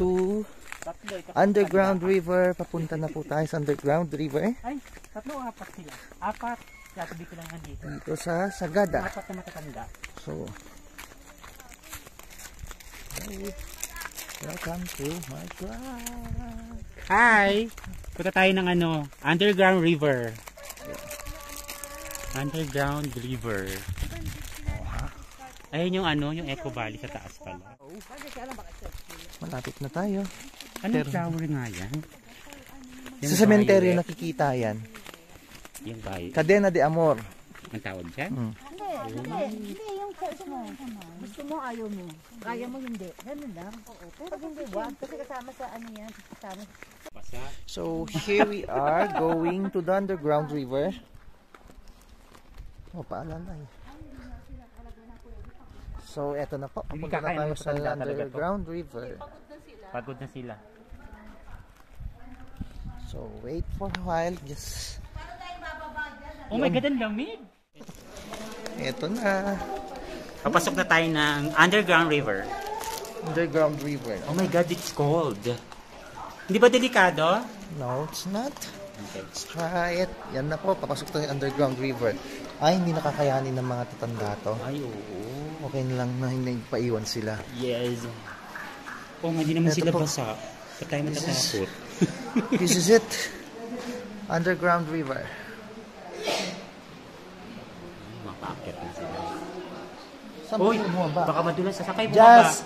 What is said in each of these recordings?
to Underground River. Papunta na po tayo sa Underground River. Ay, tatlo o apat sila? Apat. Katabi ko lang dito. Dito sa Sagada. Apat na matatanda. So, welcome to my vlog. Hi! Punta tayo ng Underground River. Underground River. Ayun yung Eco Valley sa taas pala. Malapit na tayo. Anong flower nga yan? Sa sementeryo nakikita yan. Yung bayo. Cadena de Amor. Ang tawag dyan? Hindi yung gusto mo, ayaw mo. Kaya mo hindi. Ganun lang. Pag hindi, wag. Kasi kasama sa yan. Kasama. So here we are going to the Underground River. Oh, paalala eh. So eto na po. Papunta na tayo sa Underground River. Pagod na sila. So wait for a while. Just... Oh my God, ang lamig! Eto na. Papasok na tayo ng Underground River. Underground River. Oh my God, it's cold. Hindi ba delikado? No, it's not. Okay. Let's try it. Yan na po. Papasok tayo Underground River. Ay, hindi nakakayanin ng mga tatanda to. Ay, oo. Okay na lang na hindi paiwan sila. Yes. Oh, hindi naman Eto sila po. basa. Ba't tayo matatakot? This is it. Underground River. Mapakit na sila. Saan Uy, ba bumaba? baka madulas sasakay bumaba. Jazz!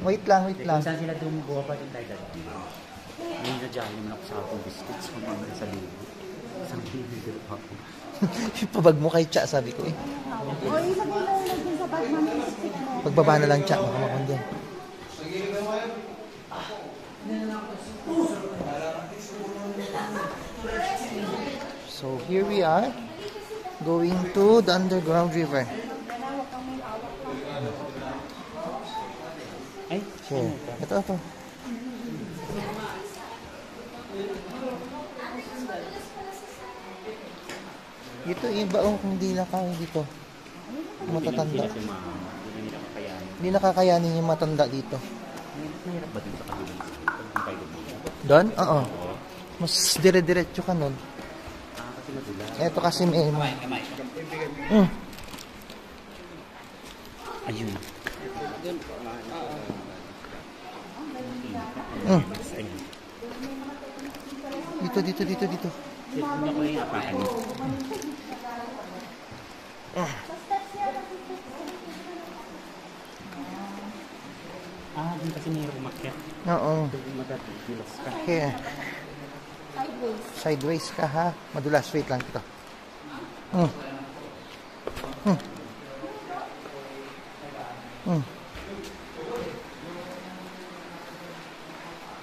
Wait lang, wait lang. Saan sila bumaba din tayo dati? Ngayon na dyan naman ako sa akong biscuits. Mamamala sa lubo. Isang bibigil ako. Pabag mo kay Cha, sabi ko eh. O, isagay mo lang din sa Batman stick mo. Pagbaba na lang Cha, makamakon dyan. So here we are, going to the Underground River. Ay, Here. Ito. Dito yung baong kung hindi na kaya dito. Matatanda. Hindi nakakayanin yung matanda dito. Mahirap ba din sa kanila? Doon? Oo. Mas dire-diretso ka nun. Kasi madulas. Ito kasi may... Ayun. Dito. Hindi ko yung apakan. Dun kasi may umakyat. Oo. Magatigilas ka. Here. Sideways. Sideways ka ha. Madulas. Wait lang ito.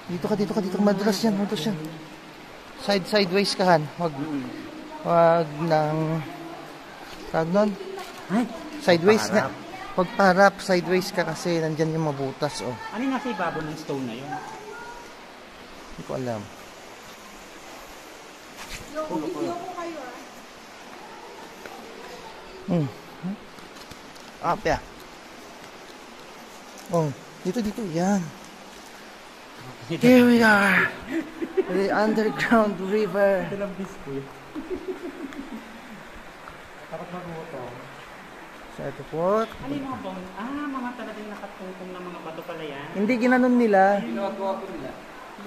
Dito ka. Madulas yan. Sideways ka han. Wag nang... Tawag nun? Ay, Sideways nga. Wag parap. Sideways ka kasi nandyan yung mabutas. Oh. ano yung nasa ibabaw ng stone na yun? Hindi ko alam. Pia. Oh, dito. Yan. Here we are. The Underground River. Ito lang biskuit. Takot maguto. So, ito po. Ano yung mga bone? Mga talagang nakatungkong na mga bato pala yan. Hindi ginanon nila. Ginagawa ko nila.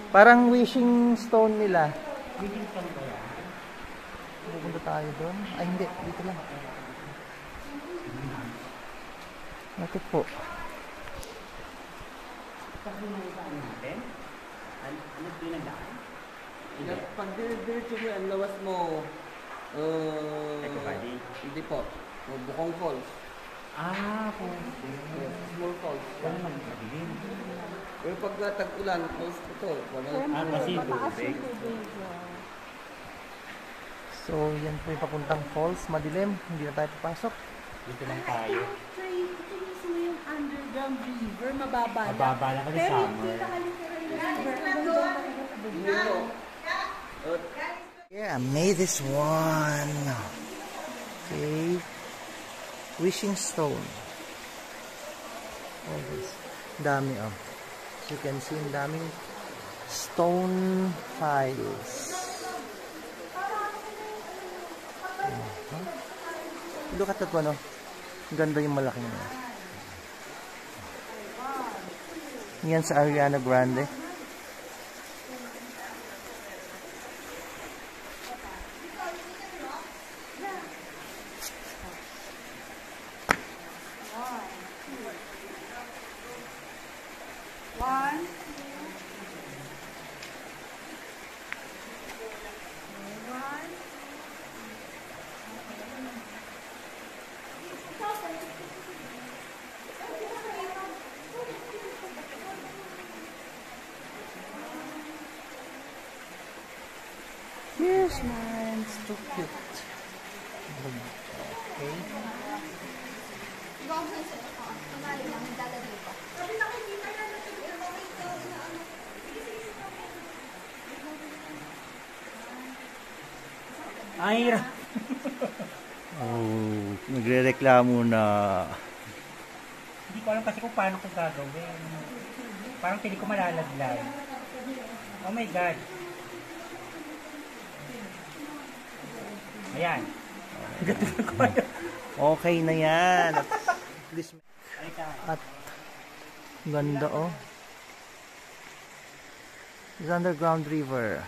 Parang wishing stone nila. Bigyan ka ba yan? Pupunta tayo doon. Ay, hindi. Dito lang. Ito po. Kasi may saan natin? Ano pinagdaan? Pag diretso mo yan, lawas mo, Eco Valley? hindi po, Bukong Falls. Small falls. Wala naman madilim. Pero pag tag-ulan, close ito. Kasi tubig. So, yan po yung papuntang falls. Madilim. Hindi na tayo papasok. Dito lang tayo. Ito mismo yung Underground River. Mababa lang. Mababa lang kasi Pero summer. kita ka literal river. Yeah, I made this one. Okay. Wishing stone. All this. Dami oh. As you can see, ang daming stone files. Look at that one oh. Ganda yung malaking na. Yan sa Ariana Grande. Yes, man. It's too cute. Okay. Ay, Oh, nagre-reklamo na. hindi ko alam kasi kung paano ko gagawin. Parang pili ko malalaglag. Oh my God. Ayan. Okay na yan. At ganda oh. This underground river.